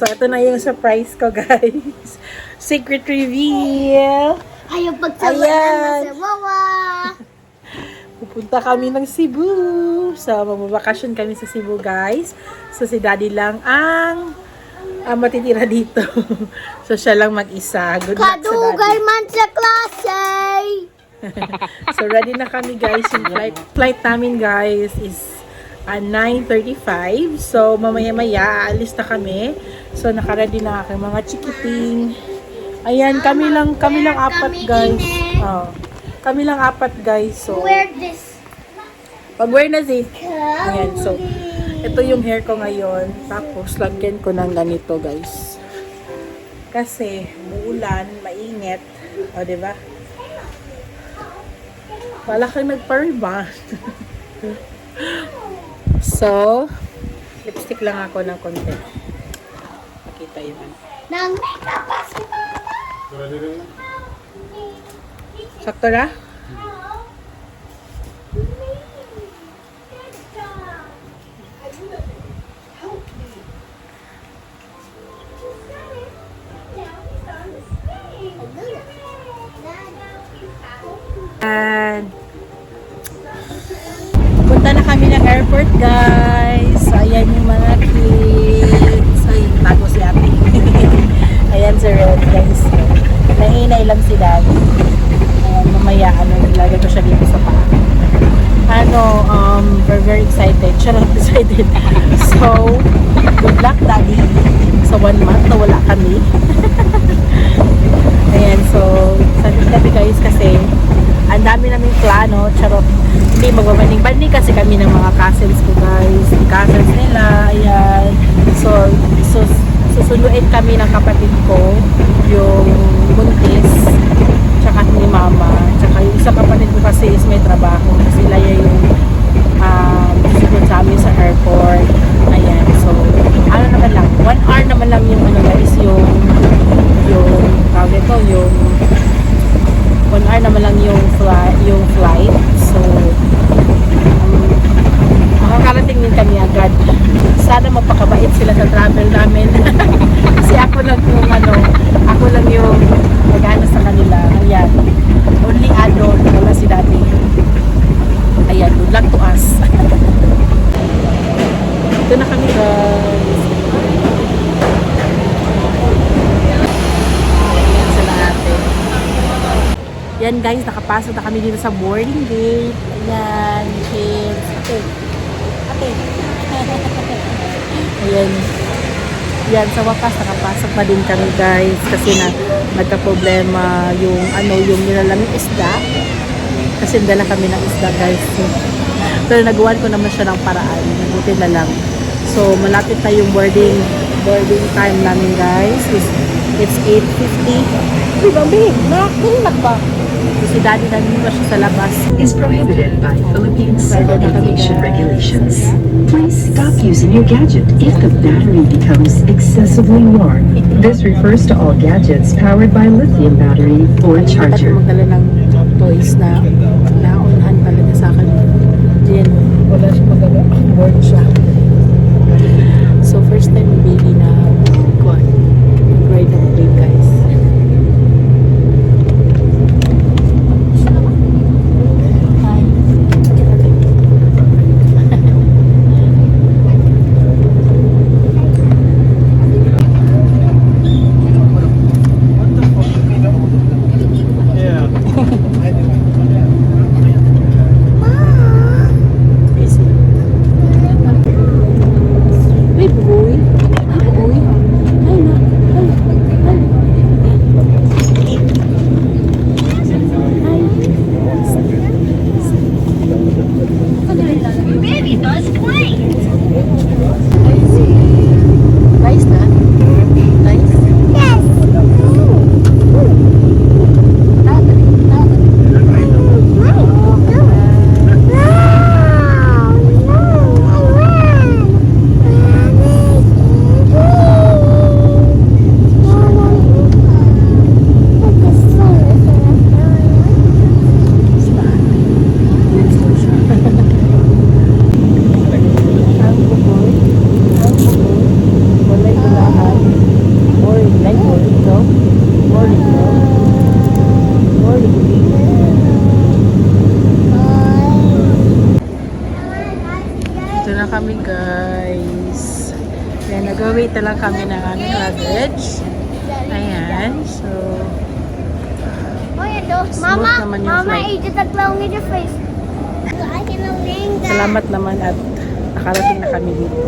So, ito na yung surprise ko, guys. Secret reveal! Ayaw pagsawa Ayan. na masawawa. Pupunta kami ng Cebu. So, magbabakasyon kami sa Cebu, guys. So, si Daddy lang ang matitira dito. So, siya lang mag-isa. Good luck sa Kadugay Daddy. man sa klase. So, ready na kami, guys. Yung flight namin, guys, is 9:35. So, mamaya-maya, aalis na kami. So, nakaready na aking mga chikiting. Ayan, kami lang apat, guys. Oh, kami lang apat, guys. So, Wear this. pag-wear na si. Ayan, so, ito yung hair ko ngayon. Tapos, lagyan ko ng ganito, guys. Kasi, uulan, mainit. O, diba? Wala kang nagpa-rebond. So, lipstick lang ako ng konti. Makita yun. Nang makeup pa si Mama. Sakto na? And punta na kami ng airport, guys. So, ayan yung mga kids. Ay, tago si ate. Ayan si Red, guys. Nahinay lang si Daddy. Ayan, mamaya, nilagay ko siya dito sa paa. We're very excited. Siya lang excited. So, good luck, Daddy. Sa 1 month na wala kami. Ayan, so, excited kami, guys, kasi ang dami naming plano. Charot. Hindi magbabanding-banding kasi kami ng mga cousins ko, guys. Yung cousins nila. Ayan. So, susunduin kami ng kapatid ko, yung buntis, tsaka ni mama, tsaka yung isang kapatid ko kasi is may trabaho. Sila yung susunod sa amin sa airport. Ayan. So, ano naman lang, 1 hour naman lang yung guys, yung tawag ito, yung 1 hour naman lang yung flight. So, makakarating din kami agad. Sana magpakabait sila sa travel namin. Kasi ako lang yung nag-ano sa kanila. Ayan. Only adult. Wala si Daddy. Ayan. Good luck to us. Ito na kami, guys. Ayan sila ate. Yan, guys. Nakapasok na kami dito sa boarding gate. Ayan. Kids. Ate. Ayan. Yan, sa wakas nakapasok na din kami, guys, kasi nagka-problema yung nilalamig isda. Kasi dala kami ng isda, guys. Pero nagawan ko naman siya ng paraan. Mabuti na lang. So, malapit na yung boarding time namin, guys. It's 8:50. Uy, babe, nakikinig ba? Si Daddy nandito siya sa labas. Is prohibited by Philippine Civil Aviation Regulations. Please stop using your gadget if the battery becomes excessively warm. This refers to all gadgets powered by lithium battery or charger. Magdala ng toys na naunahan talaga sa akin. Diyan, wala siya magdala. Bored siya. So, first time yung baby na ride ng plane, guys. Uy, Papakita lang kami ng aming luggage. Ayan. So, Oh, ito. Smooth Mama, naman yung Mama, flight. itataglaw ni the face. I can ring that. salamat naman at nakarating na kami dito.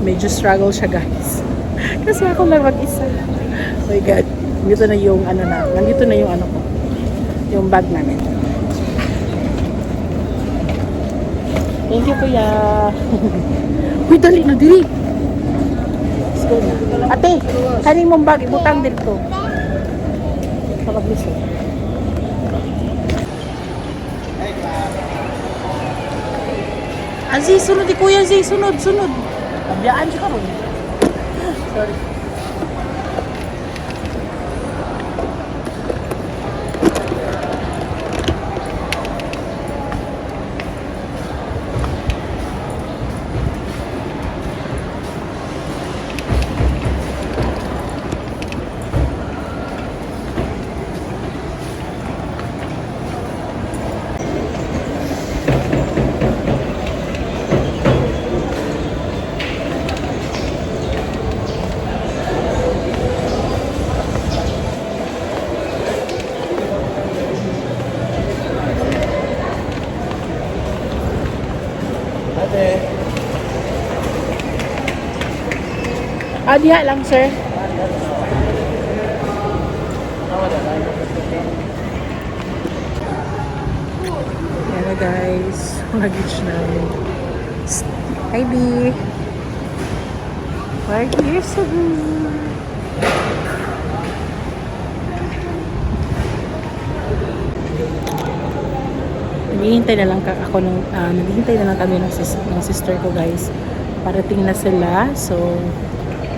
Medyo struggle siya, guys. Kasi ako lang mag-isa. Oh my God. Nandito na yung nandito na yung ko. Yung bag namin. Thank you, kuya. Uy, dali na, dali. Let's go na. Ate, kaning mong bag, ibutang dito. Kapag-liso. Azi, sunod di kuya, Azi, sunod. Pabiyaan siya karon. Sorry. Diha lang, sir. Yan na, guys. Luggage namin. Hi, B. We're here, Cebu. Naghihintay na lang ako naghihintay na lang kami ng sister ko, guys. Parating na sila. So,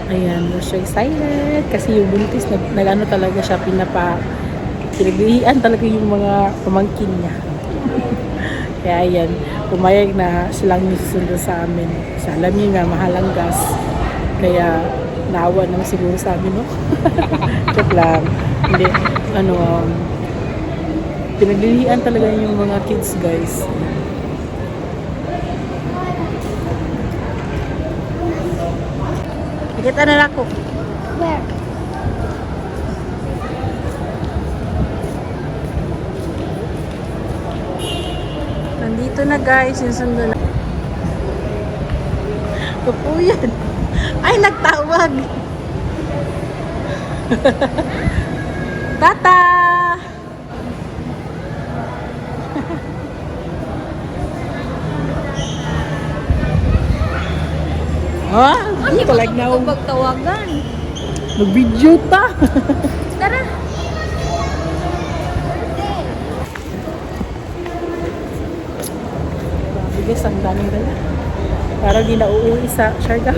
ayan, we're so excited. Kasi yung buntis, nag-ano talaga siya, pinaglihian talaga yung mga pamangkin niya. Kaya ayan, pumayag na silang nisusundo sa amin. Sa alam niyo nga, mahalang gas. Kaya, naawa naman siguro sa amin, no? Joke lang. Hindi, pinaglilian talaga yung mga kids, guys. Nakita na ako. Where? Nandito na, guys, yung sundo na. Pupuyan. Ay, nagtawag. Tata! Ha? Dito like na ako. Pagtawagan. Mag-video ta. Tara. Bigas ang daming dala. Parang di na uuwi sa Siargao.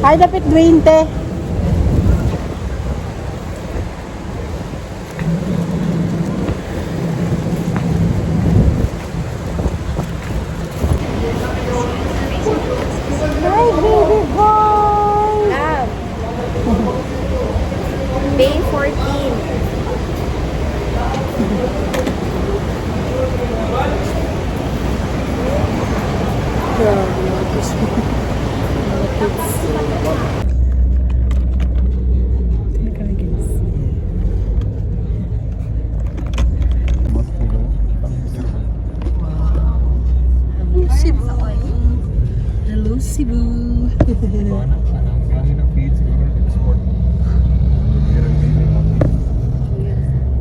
Ay, dapat 20. Hi, baby boy! Love. Day 14. Grabe, mga kids. Sino kami, guys? Hello, Cebu. Hello, Cebu.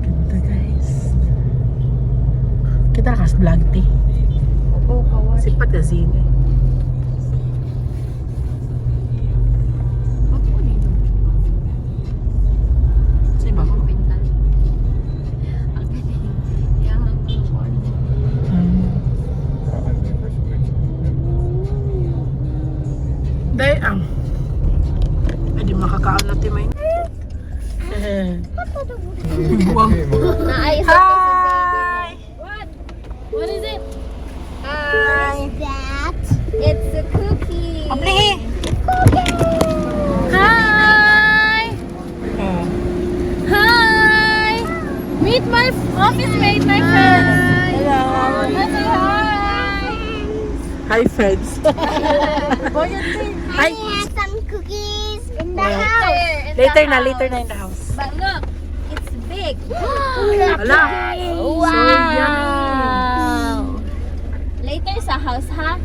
Ganda, guys. Kita na kas vlog, te. Oo, kawan. Sipat na sini. Sa iba ko. Dahil pwede makakaon natin may buwang. Naayos Hi! What? What is it? Hi. What is that? my office mate, my friend. Hello. Say hi. Hi, friends. I have some cookies in the house. Later na in the house. But look, it's big. Hala. Wow. Later sa house, ha?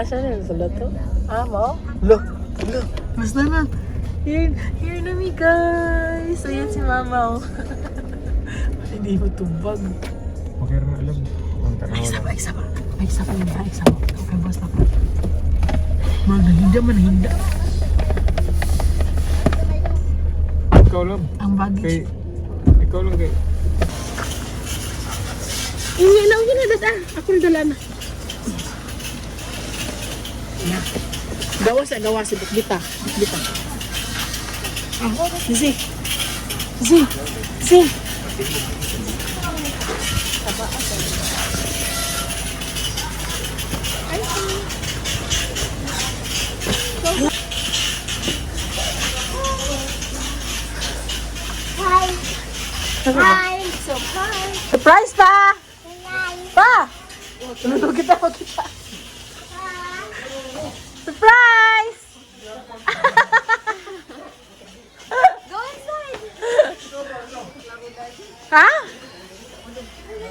Saan yun? Sa loto? Mo? Look. Mas na. Here na mi, guys. Ayan si mama, oh. Hindi mo tumbag. Okay rin alam. Ang tanaw lang. Ay, isa pa. Okay, boss na pa. Manahinda. Ikaw lang. Ang baggage. Ikaw lang kay. Hindi na, ako na dala na. Gawas si Bukbita. Sisi. Hi. Surprise. Surprise pa! Hi. Pa! Tulog kita. Surprise! Go inside. Ha?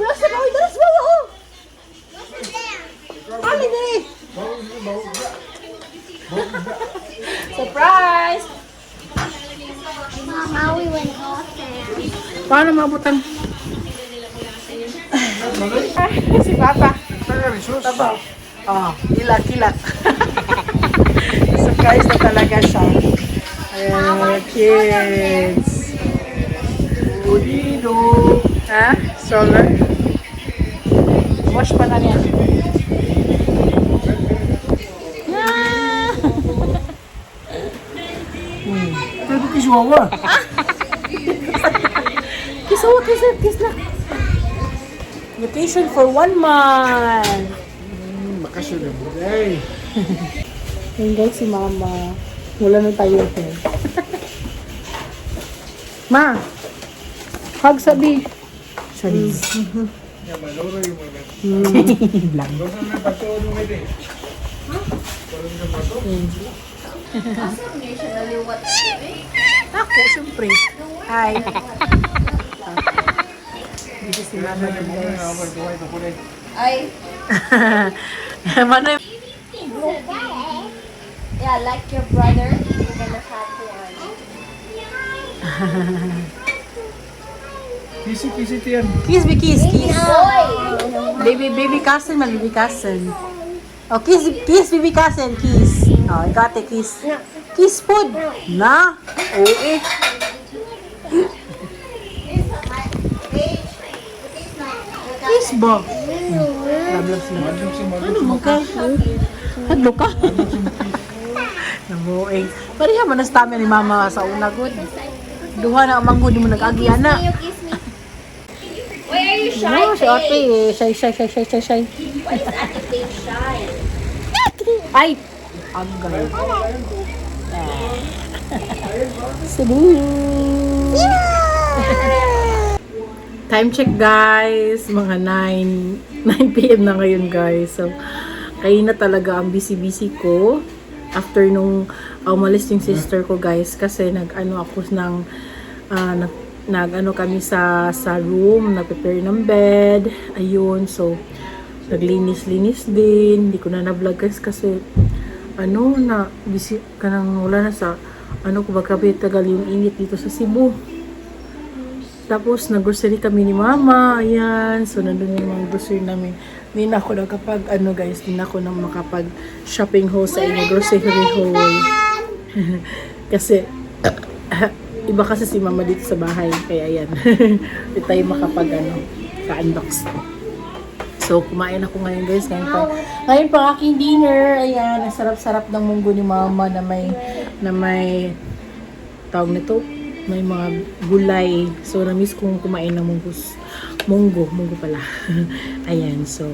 Nasa na? Uy, dalas mo! What's there? Ano ni? Surprise! Mama, we went off there. Paano mabutan? Si Papa. Tabaw. Oh, kilat. Surprise na talaga siya. Ayan, kids. Udino. Ha? Stroller? Wash pa na niya. Pwede kisuwawa. Kiss na. Vacation for 1 month. Bakasyon na mo. Hey! Ayun guys, si Mama. Wala na tayo hair. Ma! Hug sabi. Sorry. Maloro yung mga. Lang. Doon na patuod mo ito. Ako, syempre. Hi. Dito si Mama yun guys. Ay. Mano yung... Yeah, like your brother, you're gonna have one. Kisi tiyan. Kiss. Boy! Baby cousin, baby cousin. Oh, kiss, baby cousin, kiss. Oh, ikaw ate, kiss. Kiss food. Na? Oo eh. Kiss ba? Love sila. Ano mo ka? Hadlo ka? Nabuing. Pariha man ang stamina ni Mama sa una, good. Duha na ang manghod mo nag-agi, ana. You kiss me. Why are you shy? No, si ate eh. Shy. Why is Ate Faye shy? Ay! Agay. Cebu! Time check guys. Mga 9 p.m. na ngayon guys. So, kayo na talaga ang busy ko. After nung umalis yung sister ko guys. Kasi nag-ano ako ng nag-ano kami sa room. Nag-prepare ng bed. Ayun. So, naglinis-linis din. Hindi ko na na-vlog guys kasi busy ka nang wala na sa ko ba tagal yung init dito sa Cebu. Tapos nag-grocery kami ni Mama. Ayan. So nandun yung mga grocery namin. Hindi na ako nakapag guys. Hindi na ako na makapag shopping haul sa inyo. Grocery haul. Kasi iba kasi si Mama dito sa bahay. Kaya ayan. Hindi tayo makapag ka-unbox. So, kumain ako ngayon guys. Ngayon pa aking dinner. Ayan, ang sarap-sarap ng munggo ni Mama na may tawag nito, may mga gulay. So, na-miss kong kumain ng munggo pala. Ayan, so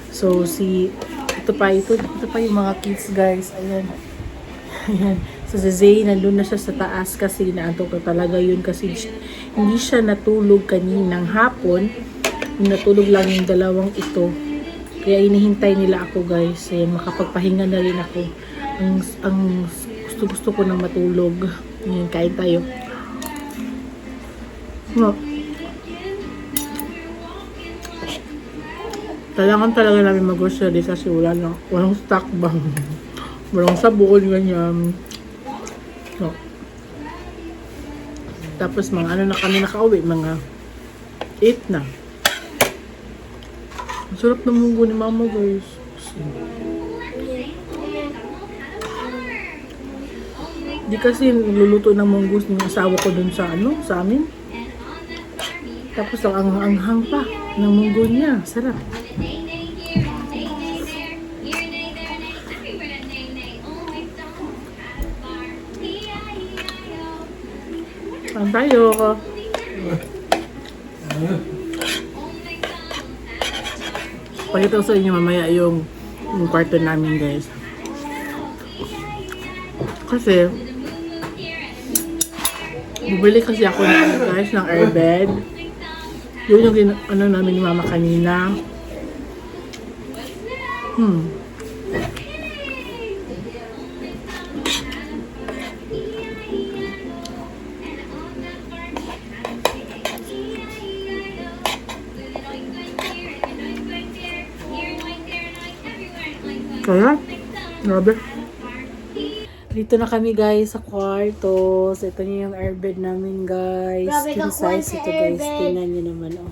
ito pa yung mga kids guys. Ayan. So si Zay, nandun na siya sa taas kasi naantok na talaga yun kasi hindi siya natulog kaninang hapon. Natulog lang yung dalawang ito. Kaya inihintay nila ako guys. Kaya makapagpahinga na rin ako. Ang gusto ko nang matulog. Ngayon, kain tayo. No. Kailangan talaga namin mag-grocery kasi walang stock ba. Walang sabon, ganyan. No. Tapos mga ano na kami nakauwi, mga 8 na. Ang sarap ng munggo ni mama guys. Di kasi luluto ng munggo ng asawa ko dun sa sa amin. Tapos ang anghang pa ng munggo niya. Sarap. Saan tayo? Pakita ko sa inyo mamaya yung kwarto namin guys. Kasi bumili kasi ako ng airbed. Yun yung namin ni mama kanina. Kaya, grabe. Dito na kami guys sa kwarto. So, ito niyo yung airbed namin guys. Grabe King ka, size kwarto ito guys. airbed. Tingnan niyo naman oh.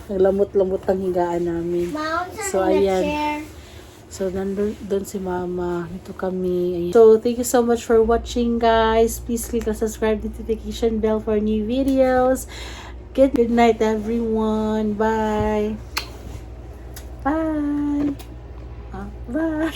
Naglamot-lamot ang higaan namin. Mount So, on the ayan. chair. So, doon si mama. Ito kami. Ayan. So, thank you so much for watching guys. Please click the subscribe notification bell for new videos. Good night everyone. Bye. Bye. Bye.